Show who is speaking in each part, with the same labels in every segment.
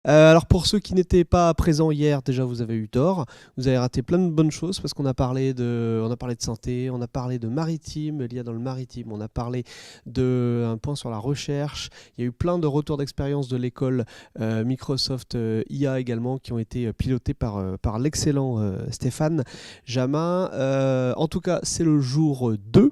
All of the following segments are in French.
Speaker 1: Alors pour ceux qui n'étaient pas présents hier, déjà vous avez eu tort. Vous avez raté plein de bonnes choses parce on a parlé de santé, on a parlé de maritime, l'IA dans le maritime, on a parlé d'un point sur la recherche. Il y a eu plein de retours d'expérience de l'école Microsoft IA également qui ont été pilotés par l'excellent Stéphane Jamin. En tout cas, c'est le jour 2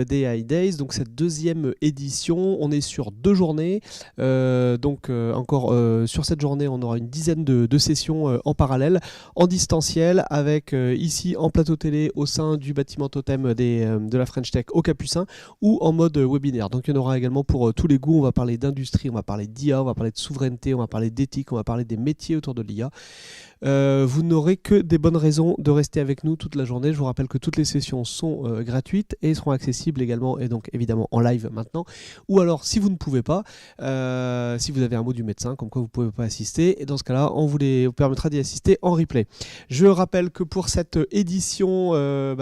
Speaker 1: des High Days, donc cette deuxième édition. On est sur 2 journées. Encore sur cette journée, on aura une dizaine de sessions en parallèle, en distanciel, avec ici en plateau télé au sein du bâtiment totem de la French Tech au Capucin ou en mode webinaire. Donc il y en aura également pour tous les goûts. On va parler d'industrie, on va parler d'IA, on va parler de souveraineté, on va parler d'éthique, on va parler des métiers autour de l'IA. Vous n'aurez que des bonnes raisons de rester avec nous toute la journée. Je vous rappelle que toutes les sessions sont gratuites et seront accessibles également et donc évidemment en live maintenant. Ou alors si vous ne pouvez pas, si vous avez un mot du médecin comme quoi vous ne pouvez pas assister, et dans ce cas-là on vous permettra d'y assister en replay. Je rappelle que pour cette édition,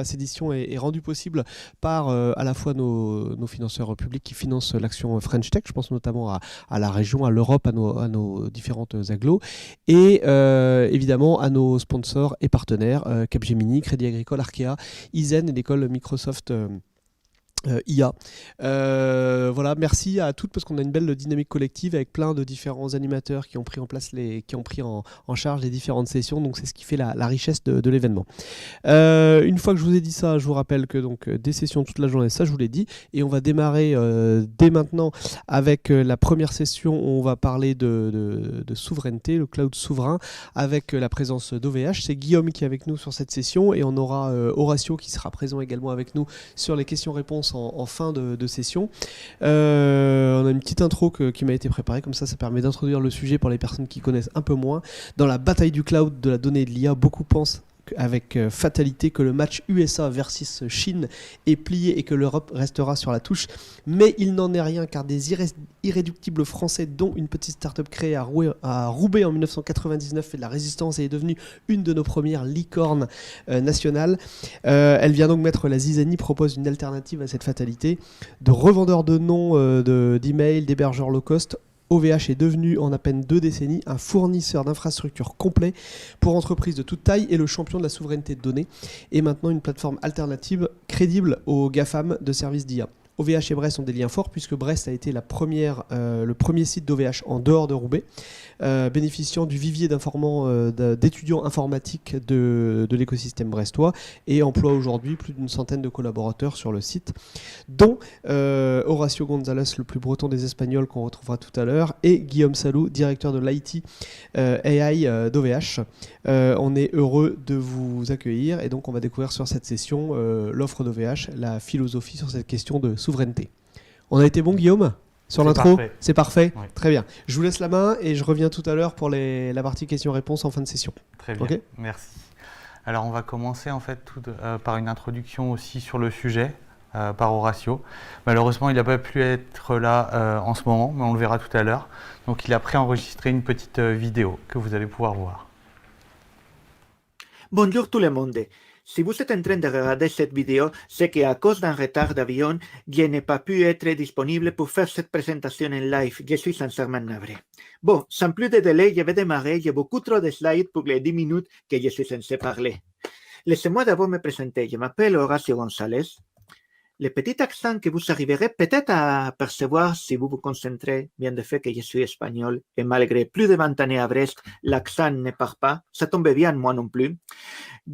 Speaker 1: cette édition est rendue possible par à la fois nos financeurs publics qui financent l'action French Tech, je pense notamment à la région, à l'Europe, à nos différentes agglos, et évidemment à nos sponsors et partenaires, Capgemini, Crédit Agricole, Arkea, Izen et l'école Microsoft IA. Voilà, merci à toutes parce qu'on a une belle dynamique collective avec plein de différents animateurs qui ont pris en charge les différentes sessions, donc c'est ce qui fait la richesse de l'événement. Une fois que je vous ai dit ça, je vous rappelle que donc des sessions toute la journée, ça je vous l'ai dit, et on va démarrer dès maintenant avec la première session où on va parler de souveraineté, le cloud souverain, avec la présence d'OVH. C'est Guillaume qui est avec nous sur cette session, et on aura Horacio qui sera présent également avec nous sur les questions-réponses en fin de session. On a une petite intro qui m'a été préparée, comme ça permet d'introduire le sujet pour les personnes qui connaissent un peu moins. Dans la bataille du cloud, de la donnée et de l'IA, beaucoup pensent avec fatalité que le match USA versus Chine est plié et que l'Europe restera sur la touche, mais il n'en est rien, car des irréductibles français, dont une petite start-up créée à Roubaix en 1999 fait de la résistance et est devenue une de nos premières licornes nationales. Elle vient donc mettre la zizanie, propose une alternative à cette fatalité. De revendeurs de noms, d'emails, d'hébergeurs low cost, OVH est devenu en à peine 2 décennies un fournisseur d'infrastructures complet pour entreprises de toute taille et le champion de la souveraineté de données, et maintenant une plateforme alternative crédible aux GAFAM de services d'IA. OVH et Brest ont des liens forts puisque Brest a été le premier site d'OVH en dehors de Roubaix, bénéficiant du vivier d'étudiants informatiques de l'écosystème brestois, et emploie aujourd'hui plus d'une centaine de collaborateurs sur le site, dont Horacio González, le plus breton des Espagnols qu'on retrouvera tout à l'heure, et Guillaume Salou, directeur de l'IT AI d'OVH. On est heureux de vous accueillir, et donc on va découvrir sur cette session l'offre d'OVH, la philosophie sur cette question de souveraineté. On a été bon, Guillaume, sur l'intro? C'est parfait.
Speaker 2: Oui.
Speaker 1: Très bien. Je vous laisse la main et je reviens tout à l'heure pour la partie questions-réponses en fin de session.
Speaker 2: Très bien,
Speaker 1: Okay.
Speaker 2: merci. Alors on va commencer en fait par une introduction aussi sur le sujet par Horacio. Malheureusement il n'a pas pu être là en ce moment, mais on le verra tout à l'heure. Donc il a préenregistré une petite vidéo que vous allez pouvoir voir.
Speaker 3: Bonjour tout le monde. Si vous êtes en train de regarder cette vidéo, c'est qu'à cause d'un retard d'avion, je n'ai pas pu être disponible pour faire cette présentation en live. Je suis sincèrement navré. Bon, sans plus de délai, je vais démarrer. J'ai beaucoup trop de slides pour les 10 minutes que je suis censé parler. Laissez-moi d'abord me présenter. Je m'appelle Horacio González. Le petit accent que vous arriverez peut-être à percevoir si vous vous concentrez, bien de fait que je suis espagnol, et malgré plus de 20 années à Brest, l'accent ne part pas. Ça tombe bien, moi non plus.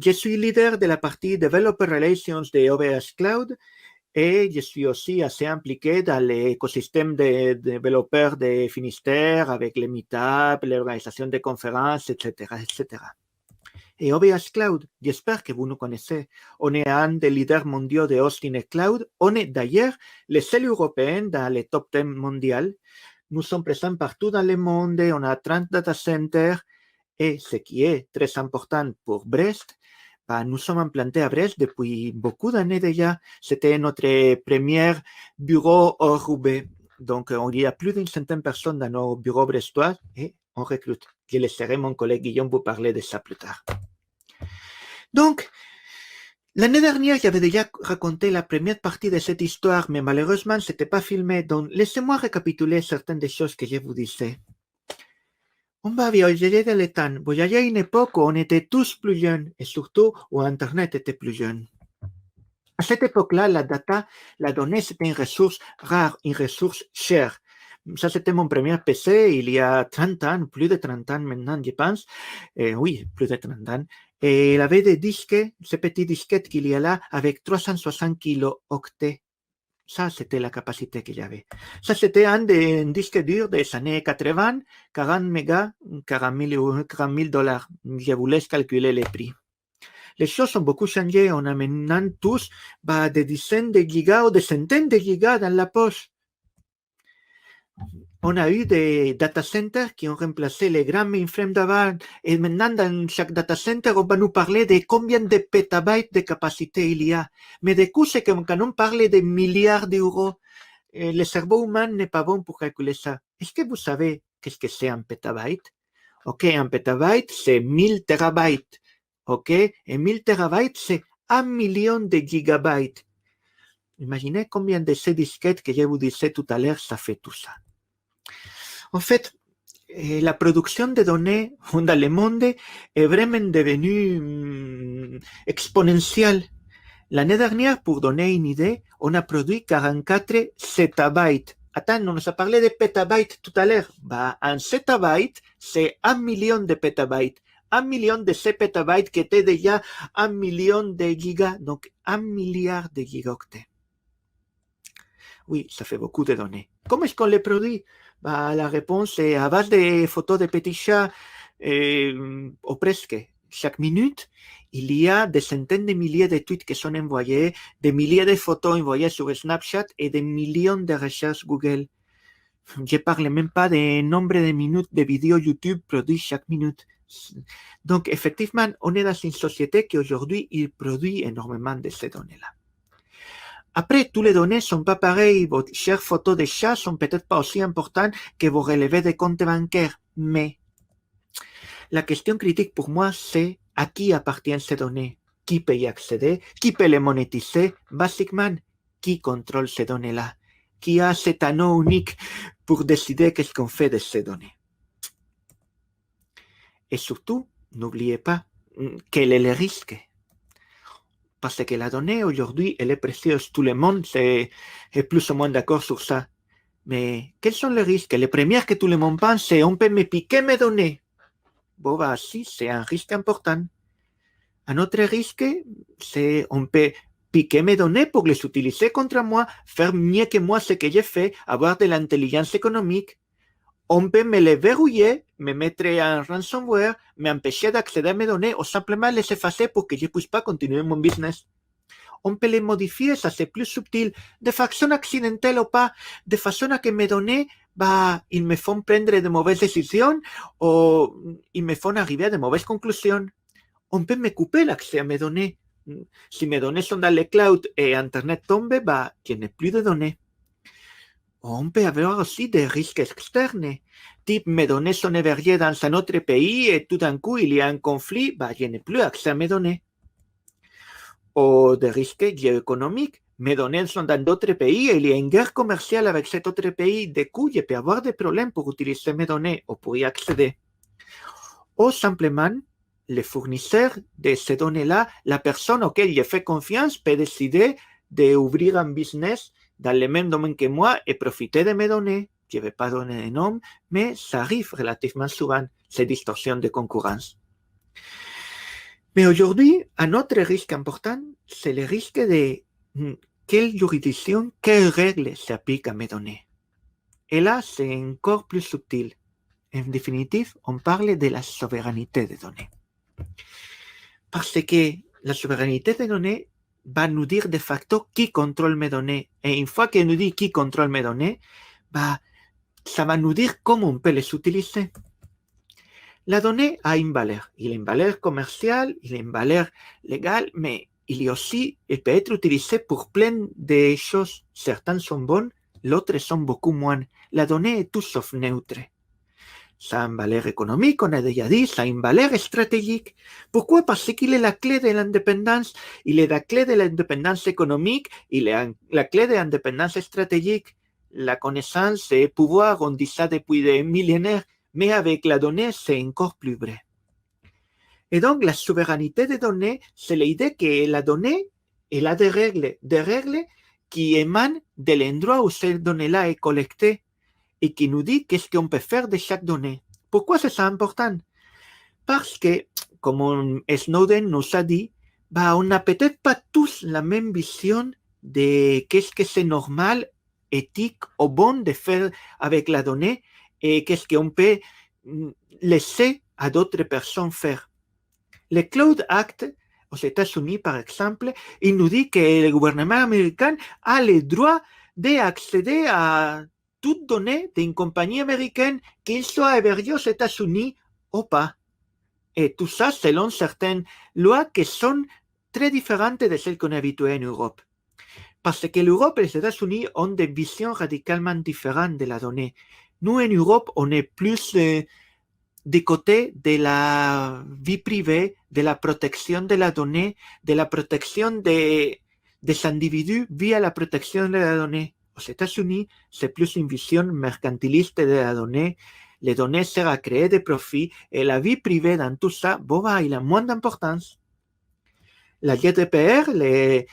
Speaker 3: Je suis leader de la partie Developer Relations de OVH Cloud et je suis aussi assez impliqué dans l'écosystème des développeurs de Finistère avec les meetups, l'organisation de conférences, etc., etc. Et OVH Cloud, j'espère que vous nous connaissez. On est un des leaders mondiaux de hosting et cloud. On est d'ailleurs les seuls européens dans le top 10 mondial. Nous sommes présents partout dans le monde. On a 30 data centers. Et ce qui est très important pour Brest, nous sommes implantés à Brest depuis beaucoup d'années déjà. C'était notre premier bureau au Roubaix. Donc, il y a plus d'une centaine de personnes dans nos bureaux brestois et on recrute. Je laisserai mon collègue Guillaume vous parler de ça plus tard. Donc, l'année dernière, j'avais déjà raconté la première partie de cette histoire, mais malheureusement, ce n'était pas filmé. Donc, laissez-moi récapituler certaines des choses que je vous disais. On va voyager dans le temps. Voyager à une époque où on était tous plus jeunes et surtout où Internet était plus jeune. À cette époque-là, la donnée, c'était une ressource rare, une ressource chère. Ça, c'était mon premier PC il y a 30 ans, plus de 30 ans maintenant, je pense. Oui, plus de 30 ans. Et il avait des disques, ces petits disquettes qu'il y a là, avec 360 kilooctets. Ça, c'était la capacité qu'il y avait. Ça, c'était un disque dur des années 80, 40 mégas, 40 000 dollars. Je vous laisse calculer les prix. Les choses ont beaucoup changé. On a maintenant tous des dizaines de gigas ou des centaines de gigas dans la poche. On a eu des data centers qui ont remplacé les grands mainframes d'avant. Et maintenant, dans chaque data center, on va nous parler de combien de pétabytes de capacité il y a. Mais du coup, c'est que quand on parle de milliards d'euros, le cerveau humain n'est pas bon pour calculer ça. Est-ce que vous savez qu'est-ce que c'est un pétabyte? Ok, un pétabyte, c'est 1000 terabytes. Ok, et 1000 terabytes, c'est 1 million de gigabytes. Imaginez combien de ces disquettes que je vous disais tout à l'heure, ça fait tout ça. En fait, la production de données dans le monde est vraiment devenue exponentielle. L'année dernière, pour donner une idée, on a produit 44 zettabytes. Attends, on nous a parlé de pétabytes tout à l'heure. Un zettabyte, c'est 1 million de pétabytes. 1 million de ces pétabytes qui étaient déjà 1 million de gigas, donc 1 milliard de gigaoctets. Oui, ça fait beaucoup de données. Comment est-ce qu'on les produit? La réponse est à base de photos de petits chats, ou presque. Chaque minute, il y a des centaines de milliers de tweets qui sont envoyés, des milliers de photos envoyées sur Snapchat et des millions de recherches Google. Je ne parle même pas du nombre de minutes de vidéos YouTube produites chaque minute. Donc, effectivement, on est dans une société qui aujourd'hui, il produit énormément de ces données-là. Après, toutes les données ne sont pas pareilles. Vos chères photos de chats sont peut-être pas aussi importantes que vos relevés de comptes bancaires. Mais la question critique pour moi, c'est à qui appartiennent ces données? Qui peut y accéder? Qui peut les monétiser? Basiquement, qui contrôle ces données-là? Qui a cet anneau unique pour décider qu'est-ce qu'on fait de ces données? Et surtout, n'oubliez pas quel est le risque. Parce que la donnée, aujourd'hui, elle est précieuse. Tout le monde est plus ou moins d'accord sur ça. Mais quels sont les risques? Le premier que tout le monde pense, c'est on peut me piquer mes données. Bon, si, c'est un risque important. Un autre risque, c'est on peut piquer mes données pour les utiliser contre moi, faire mieux que moi ce que j'ai fait, avoir de l'intelligence économique. On peut me les verrouiller, me mettre un ransomware, m'empêcher d'accéder à mes données ou simplement les effacer pour que je ne puisse pas continuer mon business. On peut les modifier, ça c'est plus subtil, de façon accidentelle ou pas, de façon à que mes données, ils me font prendre de mauvaises décisions ou ils me font arriver à de mauvaises conclusions. On peut me couper l'accès à mes données. Si mes données sont dans le cloud et Internet tombe, je n'ai plus de données. On peut avoir aussi des risques externes. Type, mes données sont hébergées dans un autre pays et tout d'un coup, il y a un conflit, je n'ai plus accès à mes données. Ou des risques géoéconomiques. Mes données sont dans d'autres pays et il y a une guerre commerciale avec cet autre pays. Du coup, je peux avoir des problèmes pour utiliser mes données ou pour y accéder. Ou simplement, le fournisseur de ces données-là, la personne auquel j'ai fait confiance peut décider d'ouvrir un business dans le même domaine que moi et profiter de mes données. Je ne vais pas donner de nom, mais ça arrive relativement souvent, ces distorsions de concurrence. Mais aujourd'hui, un autre risque important, c'est le risque de quelle juridiction, quelles règles s'appliquent à mes données. Et là, c'est encore plus subtil. En définitive, on parle de la souveraineté des données. Parce que la souveraineté des données va nous dire de facto qui contrôle mes données. Et une fois qu'elle nous dit qui contrôle mes données, ça va nous dire comment on peut les utiliser. La donnée a une valeur. Il y a une valeur commerciale, il y a une valeur légale, mais il y a aussi, elle peut être utilisée pour plein de choses. Certaines sont bonnes, l'autre sont beaucoup moins. La donnée est tout sauf neutre. Ça a une valeur économique, on a déjà dit, ça a une valeur stratégique. Pourquoi? Parce qu'il est la clé de l'indépendance, il est la clé de l'indépendance économique, il est la clé de l'indépendance stratégique. La connaissance et le pouvoir, on dit ça depuis des millénaires, Mais avec la donnée, c'est encore plus vrai. Et donc, la souveraineté des données, c'est l'idée que la donnée, elle a des règles qui émanent de l'endroit où cette donnée-là est collectée et qui nous dit qu'est-ce qu'on peut faire de chaque donnée. Pourquoi c'est ça important? Parce que, comme Snowden nous a dit, on n'a peut-être pas tous la même vision de qu'est-ce que c'est normal, éthique ou bon de faire avec la donnée et qu'est-ce qu'on peut laisser à d'autres personnes faire. Le Cloud Act aux États-Unis, par exemple, il nous dit que le gouvernement américain a le droit d'accéder à toute donnée d'une compagnie américaine, qu'il soit hébergé aux États-Unis ou pas. Et tout ça selon certaines lois qui sont très différentes de celles qu'on est habitué en Europe. Parce que l'Europe et les États-Unis ont des visions radicalement différentes de la donnée. Nous, en Europe, on est plus du côté de la vie privée, de la protection de la donnée, de la protection des individus via la protection de la donnée. Aux États-Unis, c'est plus une vision mercantiliste de la donnée. Les données servent à créer des profits et la vie privée dans tout ça, il a moins d'importance. La GDPR, les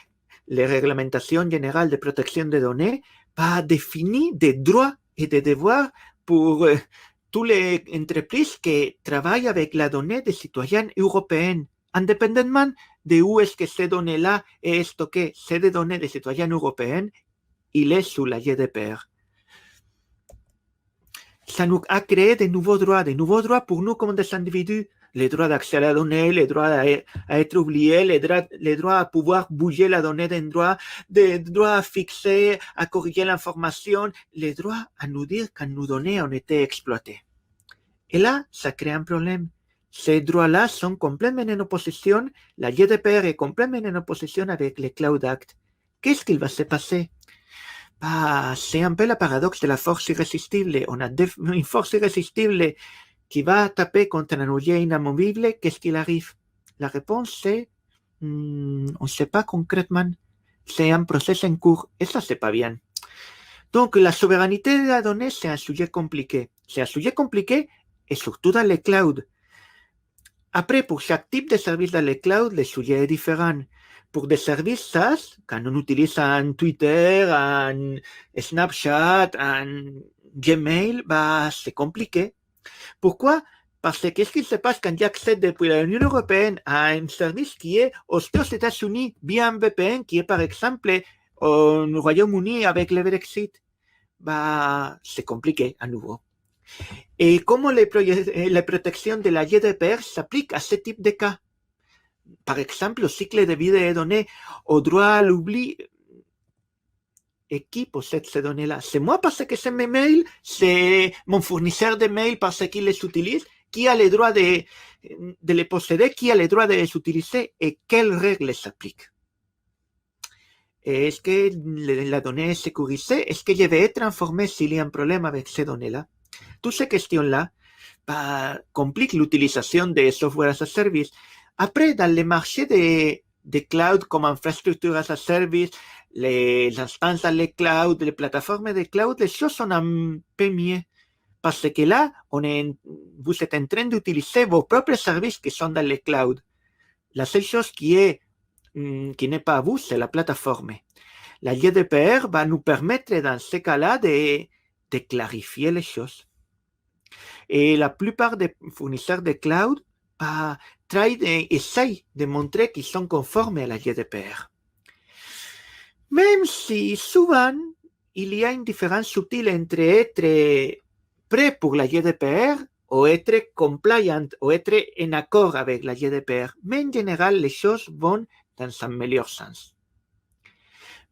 Speaker 3: réglementations générales de protection des données, définir des droits et des devoirs pour toutes les entreprises qui travaillent avec la donnée des citoyens européens, indépendamment de où est-ce que ces données-là est stockées. C'est des données des citoyens européens, il est sous la GDPR. Ça nous a créé de nouveaux droits pour nous comme des individus. Les droits d'accès à la donnée, les droits à être oubliés, les droits à pouvoir bouger la donnée d'un droit, des droits à fixer, à corriger l'information, les droits à nous dire quand nos données ont été exploitées. Et là, ça crée un problème. Ces droits-là sont complètement en opposition, la GDPR est complètement en opposition avec le Cloud Act. Qu'est-ce qu'il va se passer? C'est un peu le paradoxe de la force irrésistible. On a une force irrésistible qui va taper contre un objet inamovible. Qu'est-ce qu'il arrive? La réponse, c'est on ne sait pas concrètement. C'est un processus en cours et ça, c'est pas bien. Donc, la souveraineté de la donnée, c'est un sujet compliqué. C'est un sujet compliqué et surtout dans les clouds. Après, pour chaque type de service dans les clouds, le sujet est différent. Pour des services SaaS, quand on utilise un Twitter, un Snapchat, un Gmail, c'est compliqué. Pourquoi? Parce que qu'est-ce qui se passe quand j'accède depuis l'Union européenne à un service qui est aux États-Unis via un VPN qui est par exemple au Royaume-Uni avec le Brexit? C'est compliqué à nouveau. Et comment les protections de la GDPR s'appliquent à ce type de cas? Par exemple, le cycle de vie des données, au droit à l'oubli. Et qui possède ces données-là? C'est moi parce que c'est mes mails, c'est mon fournisseur de mails parce qu'il les utilise. Qui a le droit de les posséder? Qui a le droit de les utiliser? Et quelles règles s'appliquent? Est-ce que la donnée est sécurisée? Est-ce que je vais être informé s'il y a un problème avec ces données-là? Toutes ces questions-là compliquent l'utilisation des software as a service. Après, dans les marchés de cloud comme infrastructure as a service, les instances dans les clouds, les plateformes de cloud, les choses sont un peu mieux. Parce que là, vous êtes en train d'utiliser vos propres services qui sont dans les clouds. La seule chose qui n'est pas à vous, c'est la plateforme. La GDPR va nous permettre, dans ces cas-là, de clarifier les choses. Et la plupart des fournisseurs de cloud essayent de montrer qu'ils sont conformes à la GDPR. Même si souvent, il y a une différence subtile entre être prêt pour la GDPR ou être compliant, ou être en accord avec la GDPR. Mais en général, les choses vont dans un meilleur sens.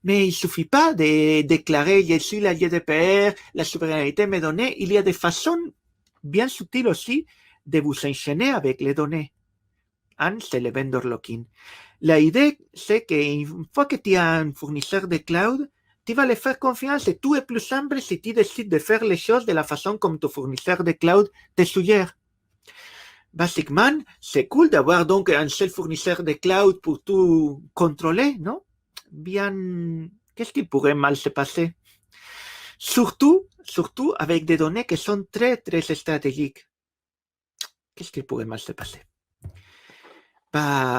Speaker 3: Mais il ne suffit pas de déclarer « Je suis la GDPR, la souveraineté mes données ». Il y a des façons bien subtiles aussi de vous enchaîner avec les données. C'est le vendor locking. L'idée, c'est qu'une fois que tu as un fournisseur de cloud, tu vas lui faire confiance et tout est plus simple si tu décides de faire les choses de la façon comme ton fournisseur de cloud te suggère. Basiquement, c'est cool d'avoir donc un seul fournisseur de cloud pour tout contrôler, non? Bien, qu'est-ce qui pourrait mal se passer? Surtout avec des données qui sont très, très stratégiques. Qu'est-ce qui pourrait mal se passer?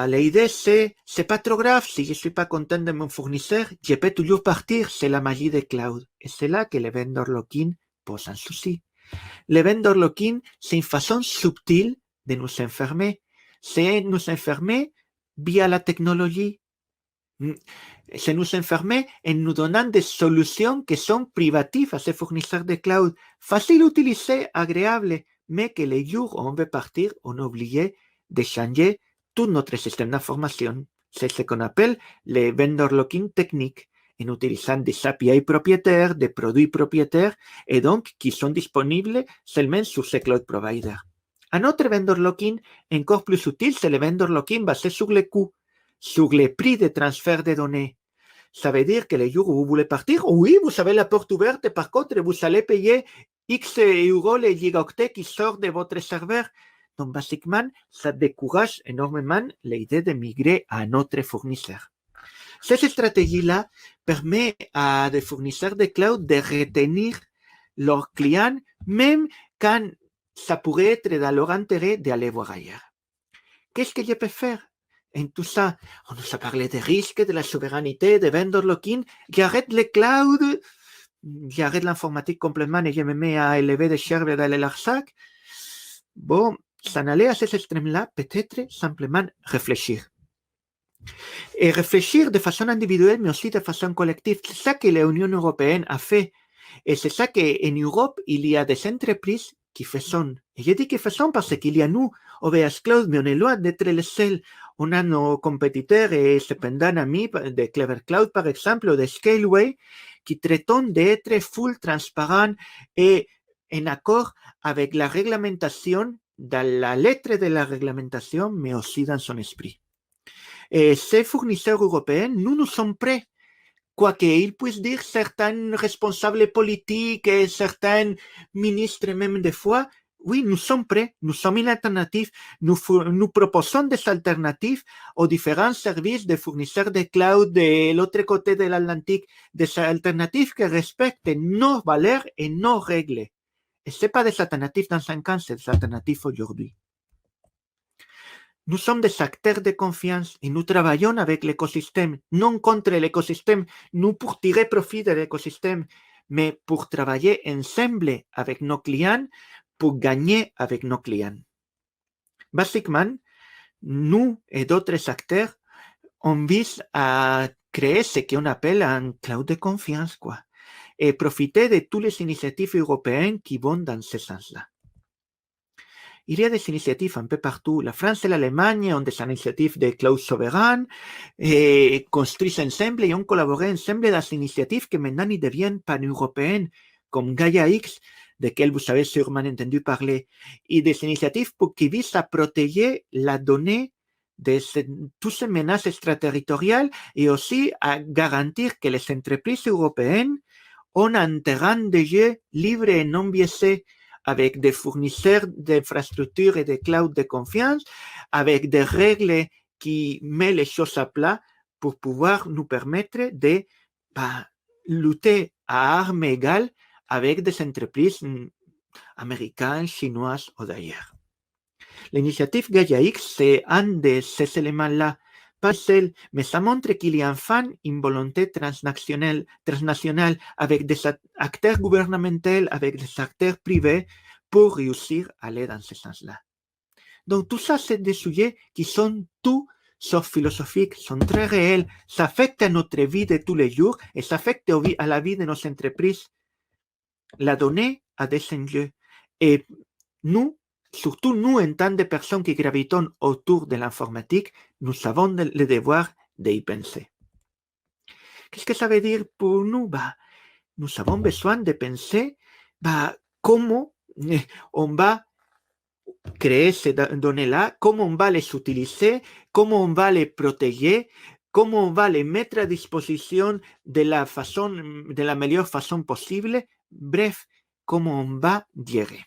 Speaker 3: L'idée, c'est pas trop grave si je suis pas content de mon fournisseur, je peux toujours partir, c'est la magie des clouds. Et c'est là que le vendor lock-in pose un souci. Le vendor lock-in, c'est une façon subtile de nous enfermer. C'est nous enfermer via la technologie. C'est nous enfermer en nous donnant des solutions qui sont privatives à ces fournisseurs de cloud, faciles à utiliser, agréables, mais que les jours où on veut partir, on a oublié de changer tout notre système d'information. C'est ce qu'on appelle les vendor locking techniques, en utilisant des API propriétaires, des produits propriétaires, et donc qui sont disponibles seulement sur ces cloud providers. Un autre vendor locking encore plus utile, c'est le vendor locking basé sur les coûts, sur les prix de transfert de données. Ça veut dire que les jours où vous voulez partir, oui, vous avez la porte ouverte, par contre, vous allez payer X euros les gigaoctets qui sortent de votre serveur. Donc, basiquement, ça décourage énormément l'idée de migrer à un autre fournisseur. Cette stratégie-là permet à des fournisseurs de cloud de retenir leurs clients, même quand ça pourrait être dans leur intérêt d'aller voir ailleurs. Qu'est-ce que je peux faire en tout ça? On nous a parlé des risques, de la souveraineté, de vendor lock-in. J'arrête les clouds, j'arrête l'informatique complètement et je me mets à élever des chèvres dans les larsacs. Bon, s'en aller à ces extrêmes-là, peut-être simplement réfléchir. Et réfléchir de façon individuelle, mais aussi de façon collective. C'est ça que l'Union européenne a fait. Et c'est ça qu'en Europe, il y a des entreprises qui font. Et je dis qu'ils font parce qu'il y a nous, OVH Cloud, mais on est loin d'être les seuls. On a nos compétiteurs et cependant amis de Clever Cloud, par exemple, ou de Scaleway, qui traitent d'être full transparent et en accord avec la réglementation, dans la lettre de la réglementation, mais aussi dans son esprit. Et ces fournisseurs européens, nous sommes prêts. Quoi qu'ils puissent dire certains responsables politiques et certains ministres même des fois, oui, nous sommes prêts, nous sommes une alternative, nous proposons des alternatives aux différents services des fournisseurs de cloud de l'autre côté de l'Atlantique, des alternatives qui respectent nos valeurs et nos règles. Et ce n'est pas des alternatives dans 5 ans, c'est des alternatives aujourd'hui. Nous sommes des acteurs de confiance et nous travaillons avec l'écosystème, non contre l'écosystème, nous pour tirer profit de l'écosystème, mais pour travailler ensemble avec nos clients, pour gagner avec nos clients. Basiquement, nous et d'autres acteurs, on vise à créer ce qu'on appelle un cloud de confiance, quoi, et profiter de toutes les initiatives européennes qui vont dans ce sens-là. Il y a des initiatives un peu partout. La France et l'Allemagne ont des initiatives de cloud souverain et construisent ensemble et ont collaboré ensemble dans des initiatives qui maintenant ils deviennent pan-européennes, comme Gaia X, desquelles vous avez sûrement entendu parler, et des initiatives qui visent à protéger la donnée de toutes ces menaces extraterritoriales et aussi à garantir que les entreprises européennes ont un terrain de jeu libre et non biaisé, avec des fournisseurs d'infrastructures et de cloud de confiance, avec des règles qui mettent les choses à plat pour pouvoir nous permettre de lutter à armes égales avec des entreprises américaines, chinoises ou d'ailleurs. L'initiative Gaia X, c'est un de ces éléments-là, pas seul, mais ça montre qu'il y a enfin une volonté transnationale avec des acteurs gouvernementaux, avec des acteurs privés pour réussir à aller dans ce sens-là. Donc tout ça, c'est des sujets qui sont tout sauf philosophiques, sont très réels, ça affecte à notre vie de tous les jours et ça affecte à la vie de nos entreprises. La donnée a des enjeux et nous, surtout nous, en tant que personnes qui gravitons autour de l'informatique, nous avons le devoir d'y penser. Qu'est-ce que ça veut dire pour nous? Nous avons besoin de penser comment on va créer ces données-là, comment on va les utiliser, comment on va les protéger, comment on va les mettre à disposition de la meilleure façon possible, bref, comment on va gérer.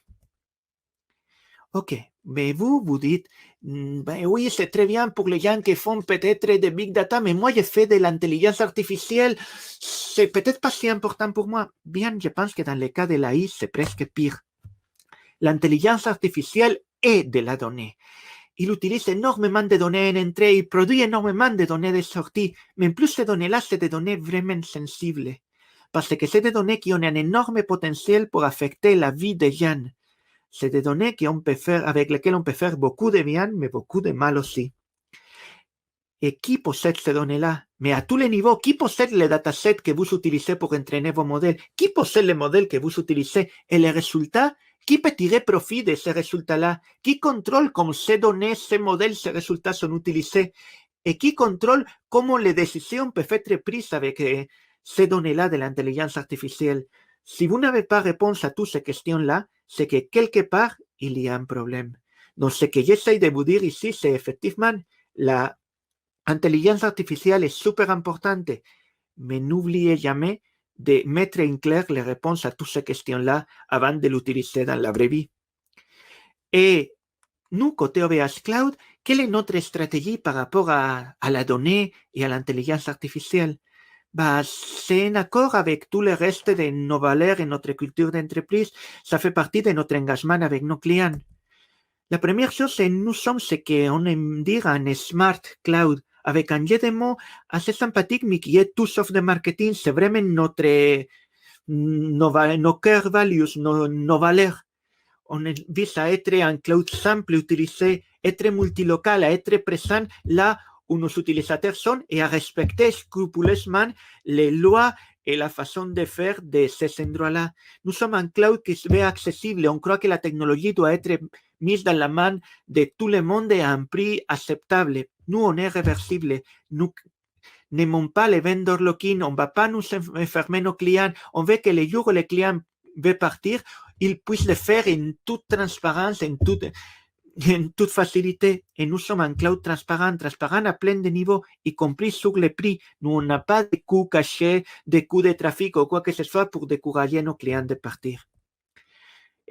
Speaker 3: Ok, mais vous dites, ben oui, c'est très bien pour les gens qui font peut-être des big data, mais moi, je fais de l'intelligence artificielle, c'est peut-être pas si important pour moi. Bien, je pense que dans le cas de l'AI, c'est presque pire. L'intelligence artificielle est de la donnée. Il utilise énormément de données en entrée, il produit énormément de données de sortie, mais en plus, ces données-là, c'est des données vraiment sensibles, parce que c'est des données qui ont un énorme potentiel pour affecter la vie des gens. C'est des données avec lesquelles on peut faire beaucoup de bien, mais beaucoup de mal aussi. Et qui possède ces données-là? Mais à tous les niveaux, qui possède les datasets que vous utilisez pour entraîner vos modèles? Qui possède les modèles que vous utilisez? Et les résultats? Qui peut tirer profit de ces résultats-là? Qui contrôle comment ces données, ces modèles, ces résultats sont utilisés? Et qui contrôle comment les décisions peuvent être prises avec ces données-là de l'intelligence artificielle? Si vous n'avez pas réponse à toutes ces questions-là, c'est que quelque part, il y a un problème. Donc, ce que j'essaie de vous dire ici, c'est effectivement la intelligence artificielle est super importante, mais n'oubliez jamais de mettre en clair les réponses à toutes ces questions-là avant de l'utiliser dans la vraie vie. Et nous, côté OVH Cloud, quelle est notre stratégie par rapport à la donnée et à l'intelligence artificielle? Bah, c'est en accord avec tout le reste de nos valeurs et notre culture d'entreprise. Ça fait partie de notre engagement avec nos clients. La première chose, c'est nous sommes ce qu'on aime dire un smart cloud, avec un jeu de mots assez sympathique, mais qui est tout sauf de marketing. C'est vraiment nos core values, nos valeurs. On vise à être un cloud simple, utilisé, être multilocal, à être présent là où nos utilisateurs sont et à respecter scrupuleusement les lois et la façon de faire de ces endroits-là. Nous sommes un cloud qui se veut accessible. On croit que la technologie doit être mise dans la main de tout le monde à un prix acceptable. Nous, on est réversible. Nous n'aimons pas les vendor lock-in. On ne va pas nous enfermer nos clients. On veut que les jours où les clients veulent partir, ils puissent le faire en toute transparence, en toute facilité. Et nous sommes un cloud transparent à plein de niveaux, y compris sur les prix. Nous, on n'a pas de coûts cachés, de coûts de trafic ou quoi que ce soit pour décourager nos clients de partir.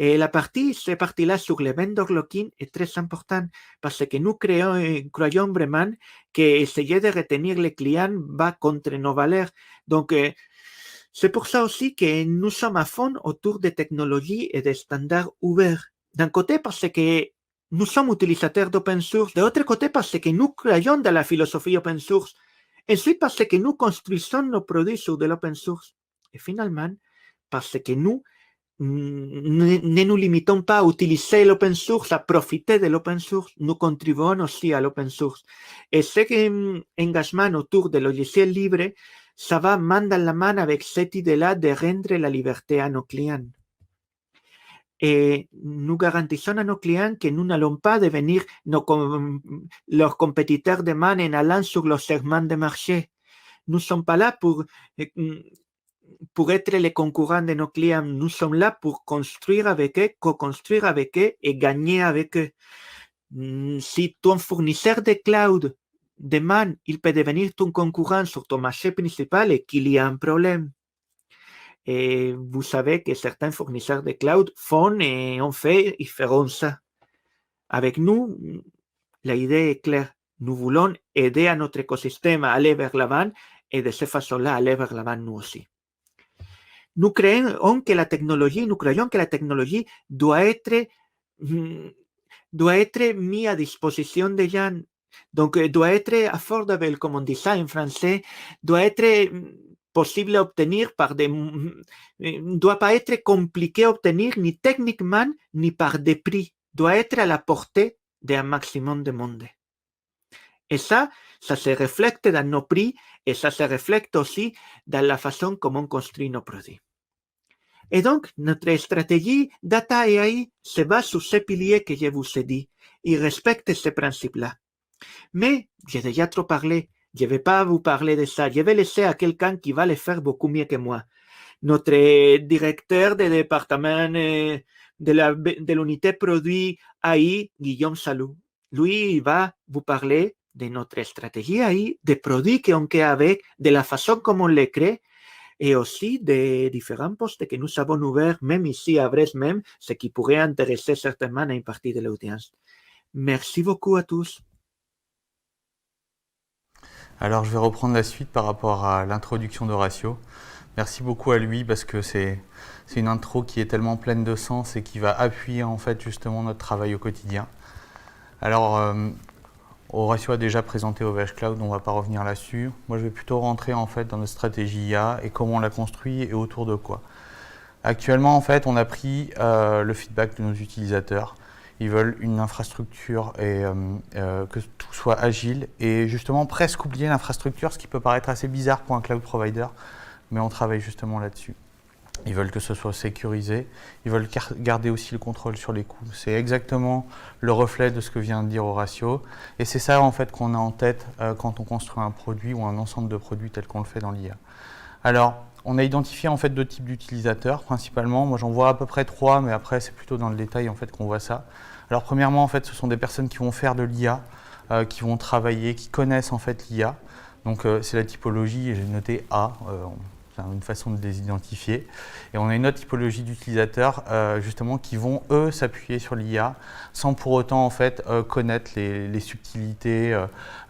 Speaker 3: Et cette partie-là sur les vendor lock-in est très importante parce que nous croyons vraiment qu'essayer de retenir les clients va contre nos valeurs. Donc, c'est pour ça aussi que nous sommes à fond autour des technologies et des standards ouverts. D'un côté, parce que nous sommes utilisateurs d'open source. De l'autre côté, parce que nous croyons dans la philosophie open source. Ensuite, parce que nous construisons nos produits sur de l'open source. Et finalement, parce que nous ne nous limitons pas à utiliser l'open source, à profiter de l'open source, nous contribuons aussi à l'open source. Et cet engagement autour des logiciels libres, ça va main dans la main avec cette idée-là de rendre la liberté à nos clients. Et nous garantissons à nos clients que nous n'allons pas devenir leurs compétiteurs demain en allant sur le segment de marché. Nous ne sommes pas là pour être les concurrents de nos clients. Nous sommes là pour construire avec eux, co-construire avec eux et gagner avec eux. Si ton fournisseur de cloud demain, il peut devenir ton concurrent sur ton marché principal et qu'il y a un problème. Et vous savez que certains fournisseurs de cloud font et ont fait et feront ça. Avec nous, la idée est claire. Nous voulons aider à notre écosystème à aller vers l'avant et de cette façon-là, aller vers l'avant nous aussi. Nous croyons que la technologie doit être mise à disposition des gens. Donc, doit être affordable, comme on dit ça en français, doit être possible à obtenir ne doit pas être compliqué à obtenir ni techniquement ni par des prix, doit être à la portée d'un maximum de monde. Et ça se reflète dans nos prix et ça se reflète aussi dans la façon comment on construit nos produits. Et donc, notre stratégie data et AI se base sur ces piliers que je vous ai dit. Il respecte ces principes-là. Mais j'ai déjà trop parlé. Je ne vais pas vous parler de ça. Je vais laisser à quelqu'un qui va le faire beaucoup mieux que moi. Notre directeur de département de l'unité produit AI, Guillaume Salou. Lui, il va vous parler de notre stratégie AI, des produits qu'on crée avec, de la façon comme on les crée, et aussi des différents postes que nous avons ouverts, même ici à Brest même, ce qui pourrait intéresser certainement une partie de l'audience. Merci beaucoup à tous.
Speaker 2: Alors je vais reprendre la suite par rapport à l'introduction d'Horacio. Merci beaucoup à lui parce que c'est une intro qui est tellement pleine de sens et qui va appuyer en fait justement notre travail au quotidien. Alors Horacio a déjà présenté OVH Cloud, on ne va pas revenir là-dessus. Moi je vais plutôt rentrer en fait dans notre stratégie IA et comment on la construit et autour de quoi. Actuellement en fait on a pris le feedback de nos utilisateurs. Ils veulent une infrastructure et que tout soit agile et justement presque oublier l'infrastructure, ce qui peut paraître assez bizarre pour un cloud provider, mais on travaille justement là-dessus. Ils veulent que ce soit sécurisé, ils veulent garder aussi le contrôle sur les coûts. C'est exactement le reflet de ce que vient de dire Horacio et c'est ça en fait qu'on a en tête quand on construit un produit ou un ensemble de produits tel qu'on le fait dans l'IA. Alors, on a identifié en fait 2 types d'utilisateurs principalement. Moi, j'en vois à peu près 3, mais après, c'est plutôt dans le détail en fait qu'on voit ça. Alors, premièrement, en fait, ce sont des personnes qui vont faire de l'IA, qui vont travailler, qui connaissent en fait l'IA. Donc, c'est la typologie, et j'ai noté A. C'est une façon de les identifier. Et on a une autre typologie d'utilisateurs justement qui vont eux s'appuyer sur l'IA sans pour autant en fait connaître les subtilités,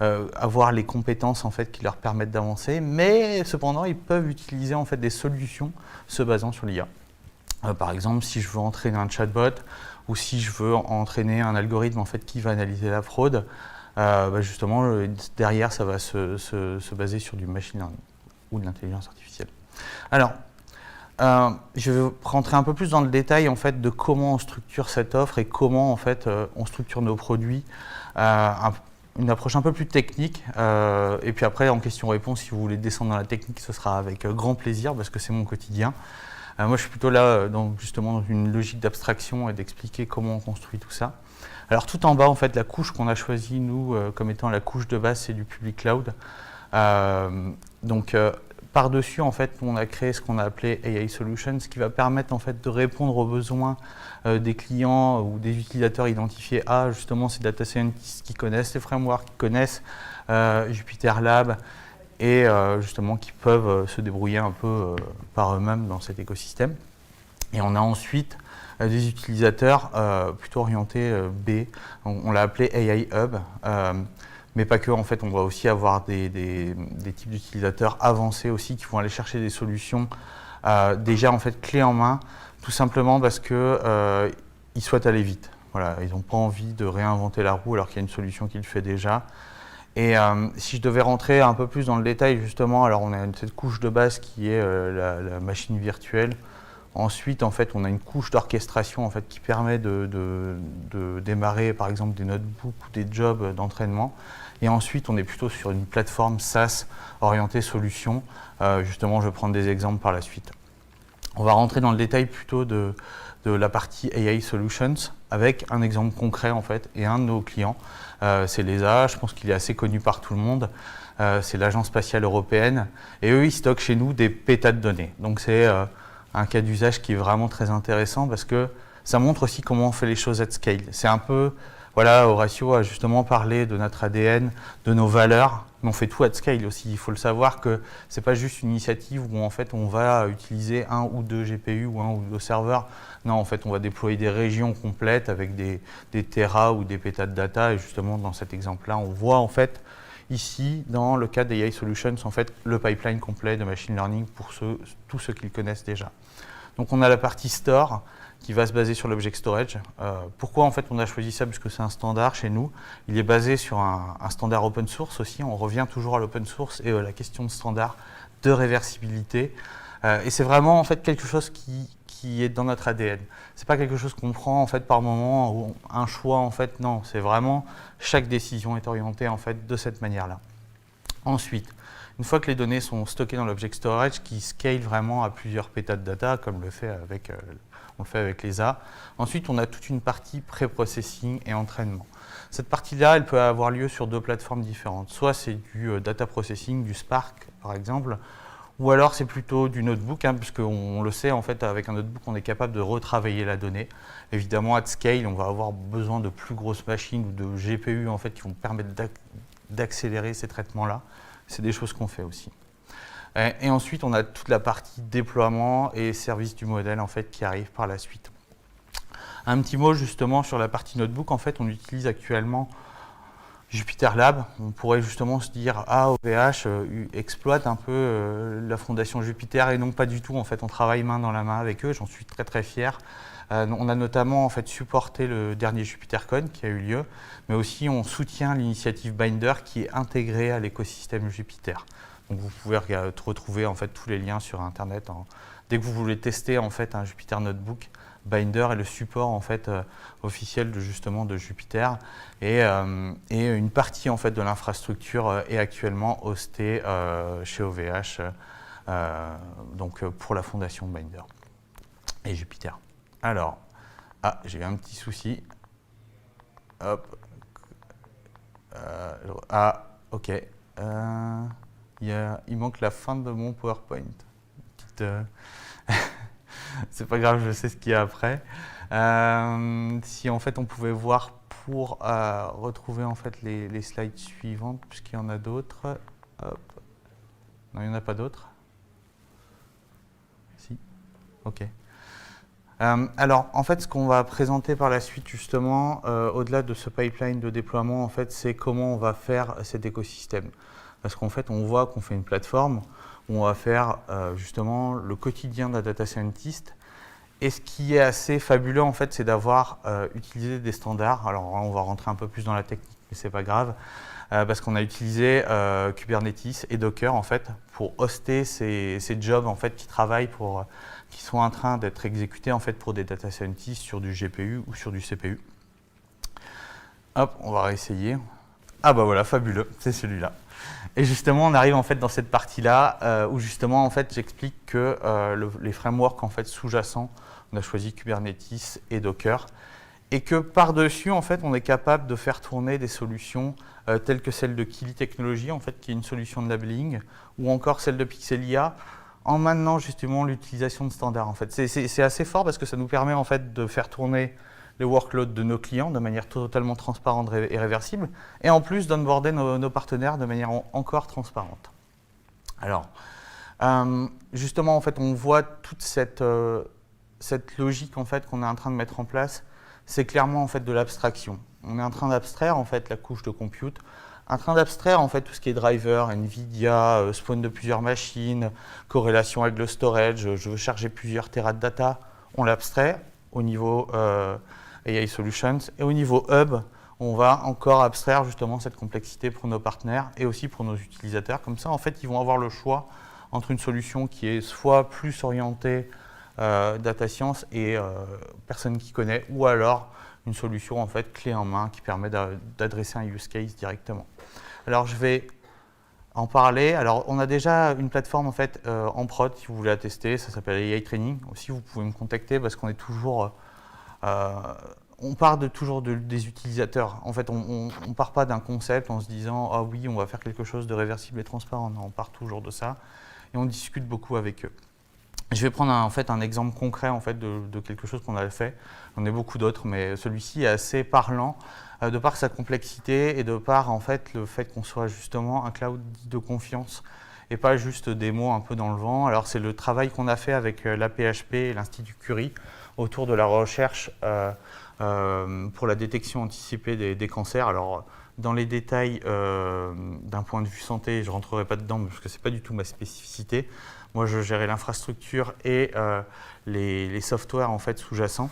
Speaker 2: avoir les compétences en fait qui leur permettent d'avancer, mais cependant ils peuvent utiliser en fait des solutions se basant sur l'IA. Par exemple, si je veux entraîner un chatbot ou si je veux entraîner un algorithme en fait qui va analyser la fraude, justement derrière ça va se baser sur du machine learning ou de l'intelligence artificielle. Alors, je vais rentrer un peu plus dans le détail en fait de comment on structure cette offre et comment en fait on structure nos produits, une approche un peu plus technique. Et puis après en question-réponse, si vous voulez descendre dans la technique, ce sera avec grand plaisir parce que c'est mon quotidien. Moi, je suis plutôt là justement dans une logique d'abstraction et d'expliquer comment on construit tout ça. Alors tout en bas, en fait, la couche qu'on a choisie nous comme étant la couche de base, c'est du public cloud. Par-dessus, en fait, on a créé ce qu'on a appelé AI Solutions, ce qui va permettre en fait de répondre aux besoins des clients ou des utilisateurs identifiés à justement ces data scientists qui connaissent les frameworks, qui connaissent Jupyter Lab et justement qui peuvent se débrouiller un peu par eux-mêmes dans cet écosystème. Et on a ensuite des utilisateurs plutôt orientés B, on l'a appelé AI Hub. Mais pas que, en fait, on va aussi avoir des types d'utilisateurs avancés aussi qui vont aller chercher des solutions déjà en fait clés en main, tout simplement parce que ils souhaitent aller vite. Voilà, ils n'ont pas envie de réinventer la roue alors qu'il y a une solution qui le fait déjà. Et si je devais rentrer un peu plus dans le détail justement, alors on a cette couche de base qui est la machine virtuelle. Ensuite, en fait, on a une couche d'orchestration en fait, qui permet de démarrer, par exemple, des notebooks ou des jobs d'entraînement. Et ensuite, on est plutôt sur une plateforme SaaS orientée solution. Justement, je vais prendre des exemples par la suite. On va rentrer dans le détail plutôt de la partie AI Solutions avec un exemple concret, en fait, et un de nos clients. C'est l'ESA, je pense qu'il est assez connu par tout le monde. C'est l'Agence spatiale européenne. Et eux, ils stockent chez nous des pétas de données. Donc, c'est un cas d'usage qui est vraiment très intéressant parce que ça montre aussi comment on fait les choses at scale. C'est un peu, voilà, Horacio a justement parlé de notre ADN, de nos valeurs, mais on fait tout at scale aussi. Il faut le savoir que c'est pas juste une initiative où en fait on va utiliser 1 ou 2 GPU ou 1 ou 2 serveurs. Non, en fait on va déployer des régions complètes avec des terras ou des pétas de data et justement dans cet exemple-là on voit en fait ici, dans le cas d'AI Solutions, en fait, le pipeline complet de machine learning pour tous ceux qui le connaissent déjà. Donc on a la partie store qui va se baser sur l'object storage. Pourquoi en fait on a choisi ça? Parce que c'est un standard chez nous. Il est basé sur un standard open source aussi. On revient toujours à l'open source et la question de standard de réversibilité. Et c'est vraiment en fait quelque chose qui est dans notre ADN. C'est pas quelque chose qu'on prend en fait par moment ou un choix en fait. Non, c'est vraiment chaque décision est orientée en fait de cette manière-là. Ensuite, une fois que les données sont stockées dans l'object storage qui scale vraiment à plusieurs pétas de data comme on le fait avec l'ESA, ensuite on a toute une partie pré-processing et entraînement. Cette partie-là, elle peut avoir lieu sur 2 plateformes différentes. Soit c'est du data processing, du Spark par exemple, ou alors c'est plutôt du notebook, puisqu'on le sait, en fait, avec un notebook, on est capable de retravailler la donnée. Évidemment, at scale, on va avoir besoin de plus grosses machines ou de GPU en fait, qui vont permettre d'accélérer ces traitements-là. C'est des choses qu'on fait aussi. Et ensuite, on a toute la partie déploiement et service du modèle en fait, qui arrive par la suite. Un petit mot justement sur la partie notebook. En fait, on utilise actuellement Jupyter Lab. On pourrait justement se dire OVH exploite un peu la fondation Jupyter, et non pas du tout. En fait, on travaille main dans la main avec eux. J'en suis très très fier. On a notamment en fait supporté le dernier JupyterCon qui a eu lieu, mais aussi on soutient l'initiative Binder qui est intégrée à l'écosystème Jupyter. Donc vous pouvez retrouver en fait tous les liens sur Internet. Dès que vous voulez tester en fait un Jupyter Notebook, Binder est le support en fait officiel de Jupyter, et une partie en fait de l'infrastructure est actuellement hostée chez OVH, donc pour la fondation Binder et Jupyter. Alors, j'ai eu un petit souci. Hop. Ok. Il manque la fin de mon PowerPoint. C'est pas grave, je sais ce qu'il y a après. Si en fait on pouvait voir pour retrouver en fait les slides suivantes, puisqu'il y en a d'autres. Hop. Non, il n'y en a pas d'autres. Si. Ok. Alors, en fait, ce qu'on va présenter par la suite, justement, au-delà de ce pipeline de déploiement, en fait, c'est comment on va faire cet écosystème. Parce qu'en fait, on voit qu'on fait une plateforme où on va faire justement le quotidien d'un data scientist. Et ce qui est assez fabuleux, en fait, c'est d'avoir utilisé des standards. Alors, on va rentrer un peu plus dans la technique, mais c'est pas grave. Parce qu'on a utilisé Kubernetes et Docker, en fait, pour hoster ces jobs, en fait, qui sont en train d'être exécutés en fait, pour des data scientists sur du GPU ou sur du CPU. Hop, on va réessayer. Ah bah voilà, fabuleux, c'est celui-là. Et justement, on arrive en fait dans cette partie-là où justement en fait j'explique que les frameworks en fait sous-jacents, on a choisi Kubernetes et Docker, et que par-dessus en fait on est capable de faire tourner des solutions telles que celle de Kili Technologies, en fait qui est une solution de labeling, ou encore celle de Pixelia, en maintenant justement l'utilisation de standards. En fait. C'est assez fort parce que ça nous permet en fait de faire tourner les workloads de nos clients de manière totalement transparente et réversible, et en plus d'onboarder nos partenaires de manière encore transparente. Alors, justement, en fait, on voit toute cette logique en fait, qu'on est en train de mettre en place. C'est clairement en fait, de l'abstraction. On est en train d'abstraire en fait, la couche de compute, en train d'abstraire en fait tout ce qui est driver, NVIDIA, spawn de plusieurs machines, corrélation avec le storage, je veux charger plusieurs terras de data, on l'abstrait au niveau AI Solutions, et au niveau hub, on va encore abstraire justement cette complexité pour nos partenaires et aussi pour nos utilisateurs. Comme ça, en fait, ils vont avoir le choix entre une solution qui est soit plus orientée data science et personne qui connaît, ou alors une solution en fait clé en main qui permet d'adresser un use case directement. Alors je vais en parler. Alors on a déjà une plateforme en fait en prod si vous voulez la tester, ça s'appelle AI Training. Aussi vous pouvez me contacter parce qu'on est toujours, on part toujours des utilisateurs. En fait on part pas d'un concept en se disant ah oui on va faire quelque chose de réversible et transparent. Non, on part toujours de ça et on discute beaucoup avec eux. Je vais prendre en fait un exemple concret en fait de quelque chose qu'on avait fait. On a beaucoup d'autres, mais celui-ci est assez parlant de par sa complexité et de par en fait le fait qu'on soit justement un cloud de confiance et pas juste des mots un peu dans le vent. Alors c'est le travail qu'on a fait avec l'APHP et l'Institut Curie autour de la recherche pour la détection anticipée des cancers. Alors dans les détails d'un point de vue santé, je ne rentrerai pas dedans parce que ce n'est pas du tout ma spécificité. Moi, je gérais l'infrastructure et les softwares en fait, sous-jacents.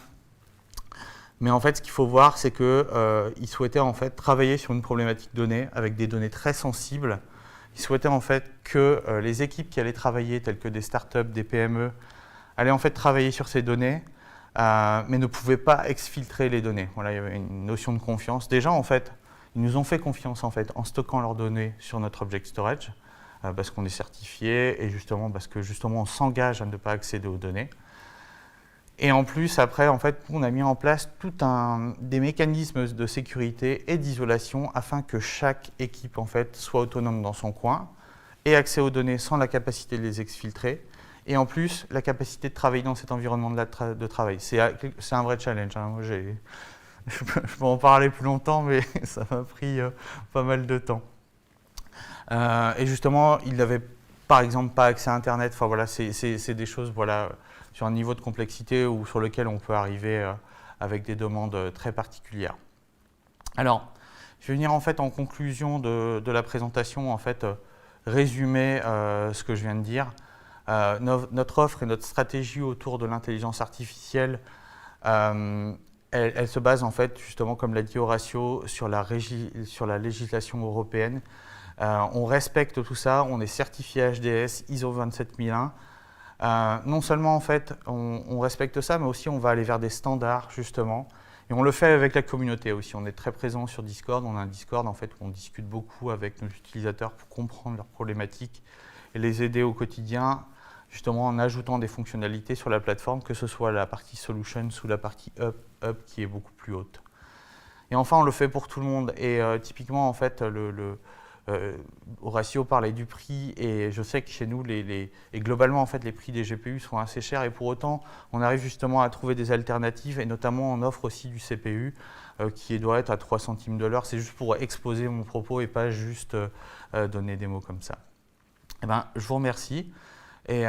Speaker 2: Mais en fait, ce qu'il faut voir, c'est qu'ils souhaitaient en fait, travailler sur une problématique donnée avec des données très sensibles. Ils souhaitaient en fait que les équipes qui allaient travailler, telles que des startups, des PME, allaient en fait travailler sur ces données, mais ne pouvaient pas exfiltrer les données. Voilà, il y avait une notion de confiance. Déjà, en fait, ils nous ont fait confiance en fait, en stockant leurs données sur notre object storage, parce qu'on est certifié et justement parce que justement on s'engage à ne pas accéder aux données. Et en plus, après, en fait, on a mis en place des mécanismes de sécurité et d'isolation afin que chaque équipe en fait, soit autonome dans son coin, ait accès aux données sans la capacité de les exfiltrer, et en plus, la capacité de travailler dans cet environnement de travail. C'est un vrai challenge. Hein. Moi, je peux en parler plus longtemps, mais ça m'a pris pas mal de temps. Et justement, il avait par exemple pas accès à Internet. Enfin voilà, c'est des choses sur un niveau de complexité ou sur lequel on peut arriver avec des demandes très particulières. Alors, je vais venir en fait en conclusion de la présentation, en fait, résumer ce que je viens de dire. Notre offre et notre stratégie autour de l'intelligence artificielle, elle se base en fait, justement, comme l'a dit Horacio, sur la législation européenne. On respecte tout ça, on est certifié HDS, ISO 27001. Non seulement en fait on respecte ça, mais aussi on va aller vers des standards justement. Et on le fait avec la communauté aussi. On est très présent sur Discord. On a un Discord en fait où on discute beaucoup avec nos utilisateurs pour comprendre leurs problématiques et les aider au quotidien, justement en ajoutant des fonctionnalités sur la plateforme, que ce soit la partie Solutions ou la partie Up qui est beaucoup plus haute. Et enfin, on le fait pour tout le monde. Et typiquement, en fait, Horacio parlait du prix, et je sais que chez nous, et globalement, en fait, les prix des GPU sont assez chers, et pour autant, on arrive justement à trouver des alternatives, et notamment on offre aussi du CPU qui doit être à 3 centimes de l'heure. C'est juste pour exposer mon propos et pas juste donner des mots comme ça. Eh ben, je vous remercie, et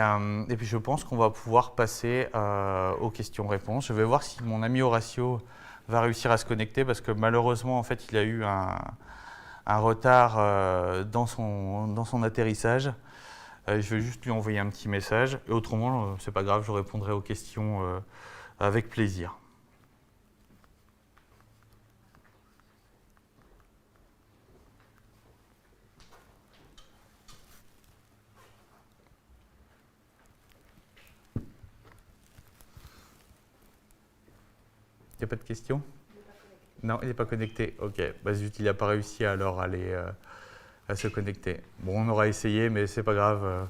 Speaker 2: puis je pense qu'on va pouvoir passer aux questions-réponses. Je vais voir si mon ami Horacio va réussir à se connecter, parce que malheureusement, en fait, il a eu un retard dans son atterrissage. Je vais juste lui envoyer un petit message. Et autrement, c'est pas grave, je répondrai aux questions avec plaisir. Il n'y a pas de questions ? Non, il n'est pas connecté. Ok, bah zut, il n'a pas réussi alors à se connecter. Bon, on aura essayé, mais c'est pas grave.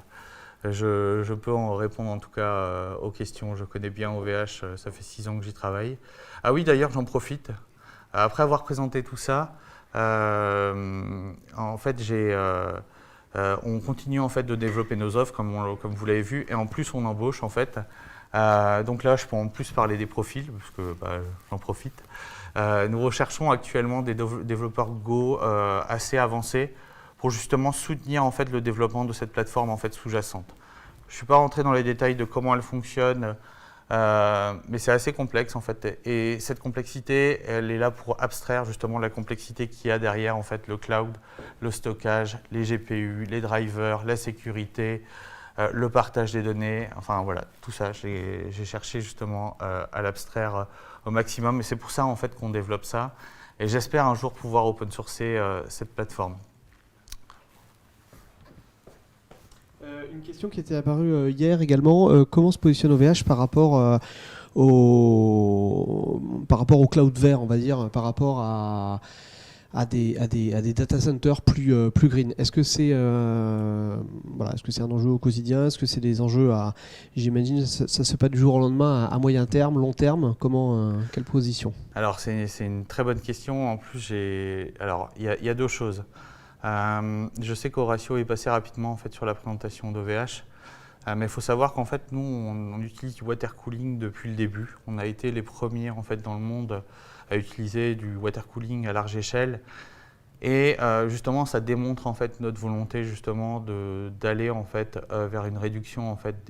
Speaker 2: Je peux en répondre en tout cas aux questions. Je connais bien OVH, ça fait 6 ans que j'y travaille. Ah oui, d'ailleurs, j'en profite. Après avoir présenté tout ça, en fait, on continue en fait de développer nos offres, comme vous l'avez vu, et en plus, on embauche en fait. Donc là, je peux en plus parler des profils, parce que j'en profite. Nous recherchons actuellement des développeurs Go assez avancés pour justement soutenir en fait le développement de cette plateforme en fait sous-jacente. Je ne suis pas rentré dans les détails de comment elle fonctionne, mais c'est assez complexe en fait. Et cette complexité, elle est là pour abstraire justement la complexité qu'il y a derrière en fait le cloud, le stockage, les GPU, les drivers, la sécurité, le partage des données. Enfin voilà, tout ça, j'ai cherché justement à l'abstraire au maximum, et c'est pour ça en fait qu'on développe ça, et j'espère un jour pouvoir open sourcer cette plateforme.
Speaker 1: Une question qui était apparue hier également, comment se positionne OVH par rapport au cloud vert, on va dire, par rapport à des data centers plus green. Est-ce que c'est est-ce que c'est un enjeu au quotidien? Est-ce que c'est des enjeux j'imagine, ça se passe du jour au lendemain, à moyen terme, long terme? Quelle position?
Speaker 2: Alors c'est une très bonne question. En plus, il y a deux choses. Je sais qu'Horacio est passé rapidement en fait sur la présentation d'OVH, mais il faut savoir qu'en fait nous on utilise du water cooling depuis le début. On a été les premiers en fait dans le monde à utiliser du water cooling à large échelle, et justement ça démontre en fait notre volonté justement d'aller en fait vers une réduction en fait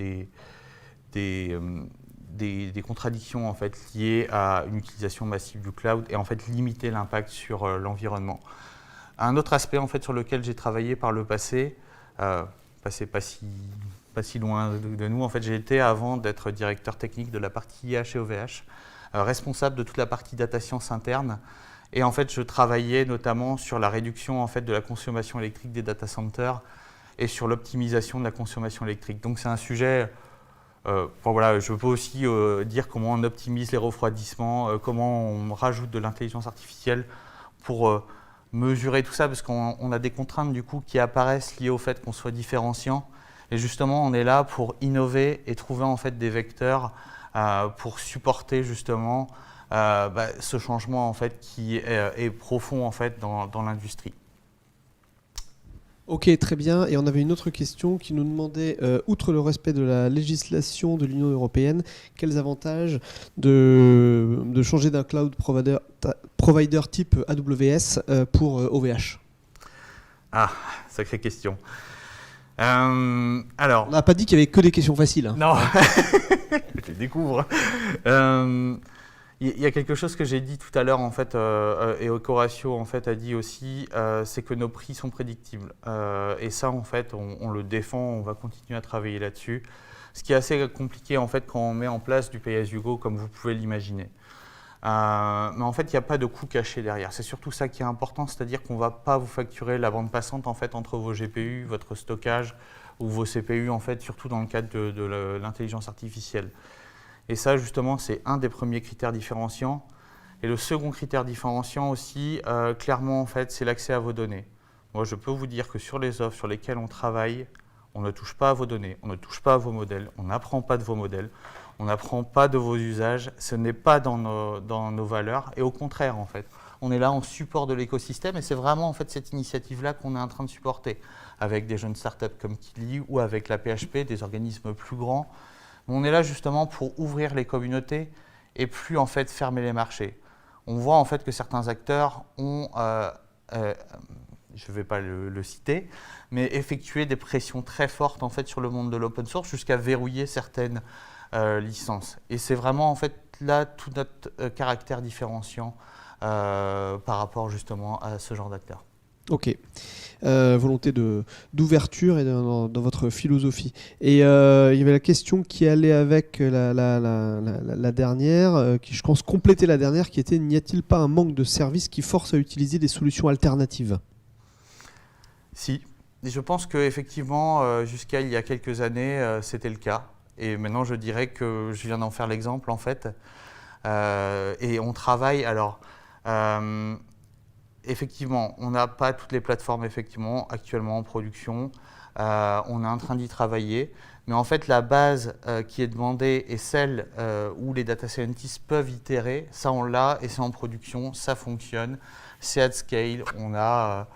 Speaker 2: des contradictions en fait liées à une utilisation massive du cloud, et en fait limiter l'impact sur l'environnement. Un autre aspect en fait sur lequel j'ai travaillé par le passé, pas si loin de nous, en fait j'ai été, avant d'être directeur technique de la partie IA chez OVH, responsable de toute la partie data science interne, et en fait je travaillais notamment sur la réduction en fait de la consommation électrique des data centers et sur l'optimisation de la consommation électrique. Donc c'est un sujet, je peux aussi dire comment on optimise les refroidissements, comment on rajoute de l'intelligence artificielle pour mesurer tout ça, parce qu'on a des contraintes du coup qui apparaissent liées au fait qu'on soit différenciant, et justement on est là pour innover et trouver en fait des vecteurs pour supporter justement ce changement en fait qui est profond en fait dans l'industrie.
Speaker 1: Ok, très bien. Et on avait une autre question qui nous demandait, outre le respect de la législation de l'Union européenne, quels avantages de changer d'un cloud provider type AWS pour OVH?
Speaker 2: Ah, sacrée question. Alors,
Speaker 1: On n'a pas dit qu'il y avait que des questions faciles. Hein.
Speaker 2: non, je les découvre. Il y a quelque chose que j'ai dit tout à l'heure en fait, et Horatio en fait a dit aussi, c'est que nos prix sont prédictibles. Et ça en fait, on le défend, on va continuer à travailler là-dessus. Ce qui est assez compliqué en fait quand on met en place du pay-as-you-go comme vous pouvez l'imaginer. Mais en fait, il n'y a pas de coût caché derrière. C'est surtout ça qui est important, c'est-à-dire qu'on ne va pas vous facturer la bande passante en fait, entre vos GPU, votre stockage ou vos CPU, en fait, surtout dans le cadre de l'intelligence artificielle. Et ça, justement, c'est un des premiers critères différenciants. Et le second critère différenciant aussi, clairement, en fait, c'est l'accès à vos données. Moi, je peux vous dire que sur les offres sur lesquelles on travaille, on ne touche pas à vos données, on ne touche pas à vos modèles, on n'apprend pas de vos modèles. On n'apprend pas de vos usages, ce n'est pas dans nos valeurs, et au contraire, en fait. On est là en support de l'écosystème, et c'est vraiment en fait, cette initiative-là qu'on est en train de supporter, avec des jeunes startups comme Kili ou avec la PHP, des organismes plus grands. On est là justement pour ouvrir les communautés et plus en fait fermer les marchés. On voit en fait que certains acteurs ont, je ne vais pas le citer, mais effectué des pressions très fortes en fait, sur le monde de l'open source jusqu'à verrouiller certaines licence. Et c'est vraiment en fait là tout notre caractère différenciant par rapport justement à ce genre d'acteurs.
Speaker 1: Ok. Volonté d'ouverture et dans votre philosophie. Et il y avait la question qui allait avec la dernière, qui je pense complétait la dernière, qui était: n'y a-t-il pas un manque de services qui force à utiliser des solutions alternatives ?
Speaker 2: Si. Et je pense qu'effectivement, jusqu'à il y a quelques années, c'était le cas. Et maintenant, je dirais que je viens d'en faire l'exemple, en fait. Et on travaille, alors, effectivement, on n'a pas toutes les plateformes, effectivement, actuellement en production. On est en train d'y travailler. Mais en fait, la base qui est demandée est celle où les data scientists peuvent itérer. Ça, on l'a et c'est en production, ça fonctionne. C'est at scale, on a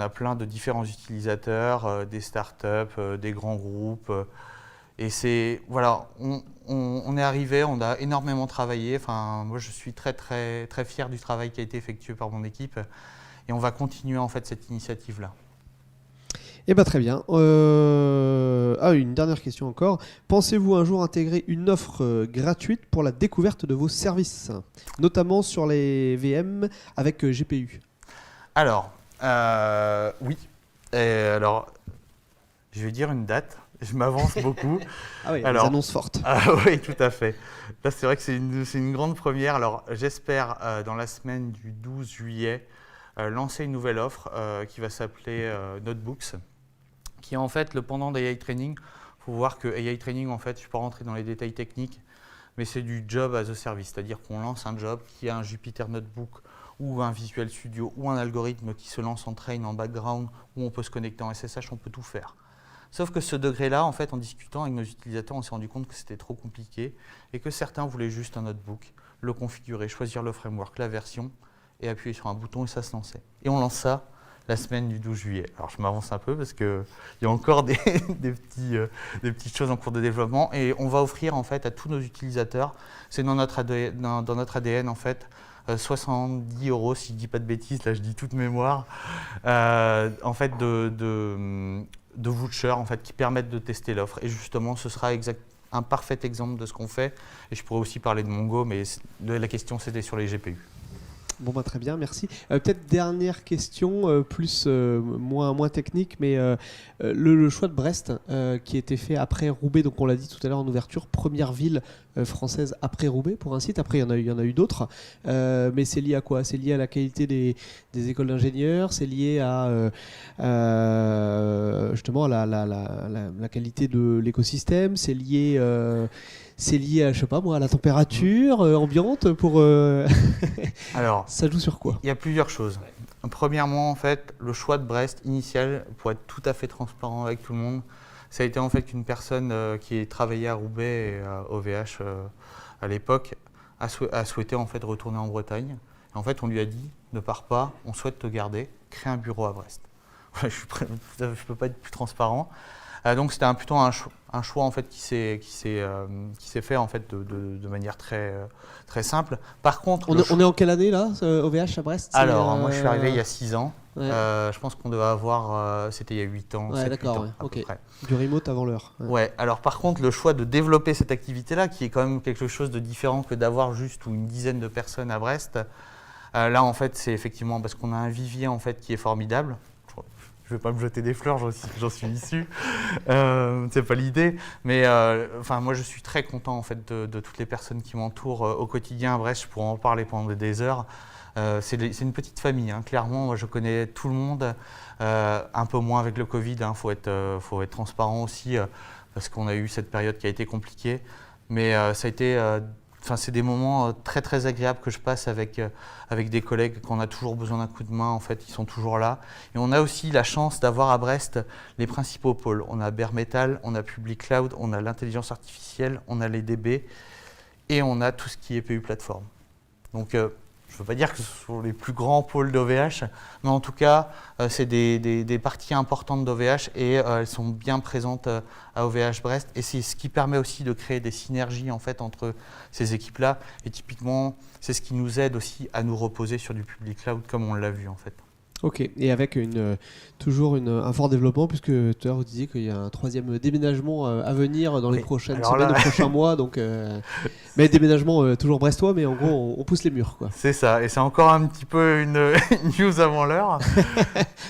Speaker 2: plein de différents utilisateurs, des startups, des grands groupes. Et c'est, voilà, on est arrivé, on a énormément travaillé. Enfin, moi, je suis très, très, très fier du travail qui a été effectué par mon équipe. Et on va continuer, en fait, cette initiative-là.
Speaker 1: Eh bien, très bien. Une dernière question encore. Pensez-vous un jour intégrer une offre gratuite pour la découverte de vos services, notamment sur les VM avec GPU ?
Speaker 2: Alors, oui. Et alors, je vais dire une date. Je m'avance beaucoup.
Speaker 1: Ah oui, alors, des annonces fortes.
Speaker 2: Oui, tout à fait. Là, c'est vrai que c'est une grande première. Alors, j'espère, dans la semaine du 12 juillet, lancer une nouvelle offre qui va s'appeler Notebooks, qui est en fait le pendant d'AI Training. Il faut voir que AI Training, en fait, je ne peux pas rentrer dans les détails techniques, mais c'est du job as a service, c'est-à-dire qu'on lance un job qui a un Jupyter Notebook ou un Visual Studio ou un algorithme qui se lance en train en background, où on peut se connecter en SSH, on peut tout faire. Sauf que ce degré-là, en fait, en discutant avec nos utilisateurs, on s'est rendu compte que c'était trop compliqué et que certains voulaient juste un notebook, le configurer, choisir le framework, la version, et appuyer sur un bouton et ça se lançait. Et on lance ça la semaine du 12 juillet. Alors je m'avance un peu parce qu'il y a encore des petites choses en cours de développement et on va offrir en fait à tous nos utilisateurs, c'est dans notre ADN en fait, 70 €, si je ne dis pas de bêtises, là je dis toute mémoire, en fait de vouchers en fait, qui permettent de tester l'offre. Et justement, ce sera un parfait exemple de ce qu'on fait. Et je pourrais aussi parler de Mongo, mais la question c'était sur les GPU.
Speaker 1: Bon, bah, très bien, merci. Peut-être dernière question, moins technique, mais le choix de Brest qui a été fait après Roubaix, donc on l'a dit tout à l'heure en ouverture, première ville française après Roubaix pour un site. Après, il y en a eu d'autres. Mais c'est lié à quoi ? C'est lié à la qualité des écoles d'ingénieurs, c'est lié à justement à la qualité de l'écosystème, c'est lié à, je sais pas moi, à la température ambiante pour.
Speaker 2: Alors,
Speaker 1: ça joue sur quoi ?
Speaker 2: Il y a plusieurs choses. Premièrement, en fait, le choix de Brest initial, pour être tout à fait transparent avec tout le monde, ça a été en fait une personne qui travaillait à Roubaix et à OVH à l'époque a souhaité en fait retourner en Bretagne. Et en fait, on lui a dit ne pars pas, on souhaite te garder, crée un bureau à Brest. Je ne peux pas être plus transparent. Donc c'était plutôt un choix en fait qui s'est fait en fait de manière très simple. Par contre,
Speaker 1: on est en quelle année là, OVH à Brest?
Speaker 2: Alors moi je suis arrivé il y a 6 ans.
Speaker 1: Ouais.
Speaker 2: Je pense qu'on devait avoir, c'était il y a 8 ans,
Speaker 1: Ouais,
Speaker 2: 7-8 ans à
Speaker 1: okay.
Speaker 2: peu près.
Speaker 1: Du remote avant l'heure.
Speaker 2: Ouais, alors par contre le choix de développer cette activité-là, qui est quand même quelque chose de différent que d'avoir juste une dizaine de personnes à Brest, là en fait c'est effectivement parce qu'on a un vivier en fait qui est formidable. Je ne vais pas me jeter des fleurs, j'en suis issu. C'est pas l'idée. Mais moi, je suis très content en fait, de toutes les personnes qui m'entourent au quotidien à Brest. Je pourrais en parler pendant des heures. C'est une petite famille. Hein. Clairement, moi, je connais tout le monde. Un peu moins avec le Covid. Il faut être transparent aussi parce qu'on a eu cette période qui a été compliquée. Mais ça a été... c'est des moments très très agréables que je passe avec des collègues quand on a toujours besoin d'un coup de main, en fait, ils sont toujours là. Et on a aussi la chance d'avoir à Brest les principaux pôles. On a Bare Metal, on a Public Cloud, on a l'intelligence artificielle, on a les DB et on a tout ce qui est PU Platform. Donc je ne veux pas dire que ce sont les plus grands pôles d'OVH, mais en tout cas, c'est des parties importantes d'OVH et elles sont bien présentes à OVH Brest. Et c'est ce qui permet aussi de créer des synergies en fait, entre ces équipes-là. Et typiquement, c'est ce qui nous aide aussi à nous reposer sur du public cloud comme on l'a vu en fait.
Speaker 1: Ok, et avec toujours un fort développement, puisque tout à l'heure vous disiez qu'il y a un 3e déménagement à venir dans les prochaines semaines, les prochains mois. Donc, mais déménagement toujours brestois, mais en gros on pousse les murs, quoi.
Speaker 2: C'est ça, et c'est encore un petit peu une news avant l'heure.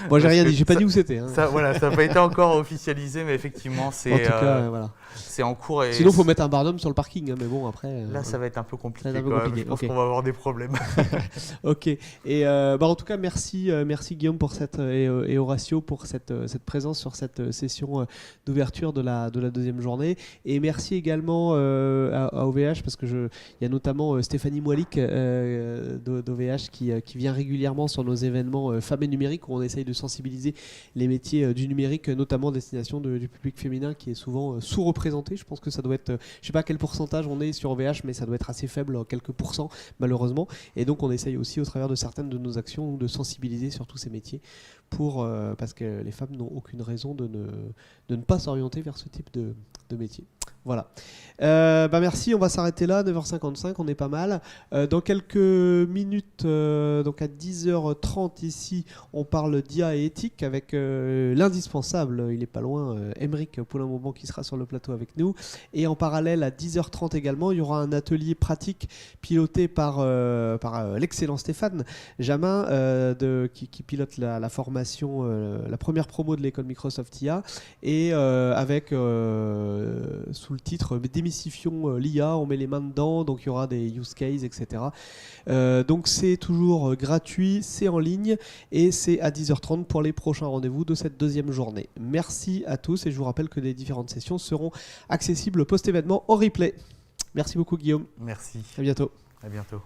Speaker 1: Moi j'ai rien dit, j'ai pas dit où c'était. Hein.
Speaker 2: Ça n'a pas été encore officialisé, mais effectivement c'est.
Speaker 1: En tout cas, voilà.
Speaker 2: C'est en cours. Et
Speaker 1: sinon, il faut mettre un barnum sur le parking, hein, mais bon, après.
Speaker 2: Là, ça va être un peu compliqué. Je pense
Speaker 1: qu'on
Speaker 2: va avoir des problèmes.
Speaker 1: Ok. Et en tout cas, merci Guillaume pour et Horacio pour cette présence sur cette session d'ouverture de la 2e journée. Et merci également à OVH, parce que il y a notamment Stéphanie Moilic d'OVH qui vient régulièrement sur nos événements Femmes et Numérique, où on essaye de sensibiliser les métiers du numérique, notamment destination du public féminin qui est souvent sous-représenté. Je pense que ça doit être, je sais pas à quel pourcentage on est sur OVH, mais ça doit être assez faible, quelques pourcents malheureusement. Et donc on essaye aussi au travers de certaines de nos actions de sensibiliser sur tous ces métiers parce que les femmes n'ont aucune raison de ne pas s'orienter vers ce type de métier. Voilà. Merci, on va s'arrêter là, 9h55, on est pas mal. Dans quelques minutes, donc à 10h30 ici, on parle d'IA et éthique avec l'indispensable, il est pas loin, Aymeric Poulain-Mauban qui sera sur le plateau avec nous. Et en parallèle, à 10h30 également, il y aura un atelier pratique piloté par l'excellent Stéphane Jamin qui pilote la formation, la première promo de l'école Microsoft IA, et avec sous le titre Démystifions l'IA, on met les mains dedans, donc il y aura des use cases, etc. Donc c'est toujours gratuit, c'est en ligne et c'est à 10h30 pour les prochains rendez-vous de cette 2e journée. Merci à tous et je vous rappelle que les différentes sessions seront accessibles post-événement en replay. Merci beaucoup Guillaume.
Speaker 2: Merci.
Speaker 1: À bientôt.
Speaker 2: À bientôt.